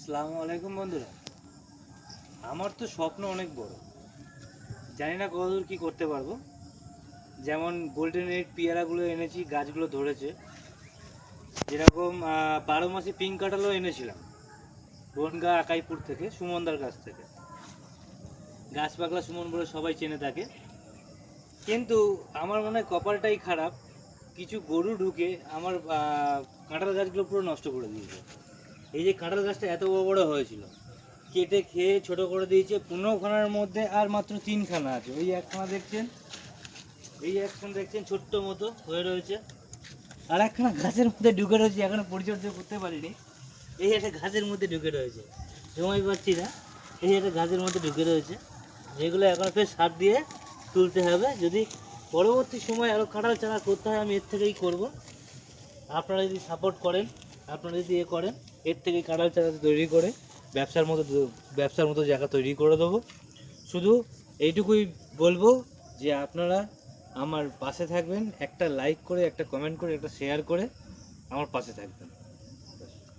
আসসালামু আলাইকুম বন্ধুরা। আমার তো স্বপ্ন অনেক বড়, জানি না কতদূর কী করতে পারবো। যেমন গোল্ডেন রেড পেয়ারাগুলো এনেছি, গাছগুলো ধরেছে। যেরকম 12 মাসে পিঙ্ক কাঁঠালও এনেছিলাম বনগা আকাইপুর থেকে, সুমনদার কাছ থেকে। গাছ পাগলা সুমন বলে সবাই চেনে থাকে। কিন্তু আমার মনে হয় কপালটাই খারাপ, কিছু গরু ঢুকে আমার কাঁঠাল গাছগুলো পুরো নষ্ট করে দিয়েছে। এই যে কাঁঠাল গাছটা এত বড় বড় হয়েছিল, কেটে খেয়ে ছোট করে দিয়েছে। 15খানার মধ্যে আর মাত্র 3খানা আছে। ওই একখানা দেখছেন, এই একখানা দেখছেন ছোট্ট মতো হয়ে রয়েছে, আর একখানা গাছের মধ্যে ঢুকে রয়েছে, এখনো পরিচর্যা করতে পারিনি। এই একটা গাছের মধ্যে ঢুকে রয়েছে, সময় পাচ্ছি না। এই একটা গাছের মধ্যে ঢুকে রয়েছে, যেগুলো এখন ফের সার দিয়ে তুলতে হবে। যদি পরবর্তী সময় আরও কাঁঠাল চারা করতে হয়, আমি এর থেকেই করব। আপনারা যদি সাপোর্ট করেন, আপনারা যদি করেন, এর থেকেই কাঁঠাল চারা তৈরি করে ব্যবসার মতো জায়গা তৈরি করে দেবো। শুধু এইটুকুই বলবো যে আপনারা আমার পাশে থাকবেন, একটা লাইক করে, একটা কমেন্ট করে, একটা শেয়ার করে আমার পাশে থাকবেন।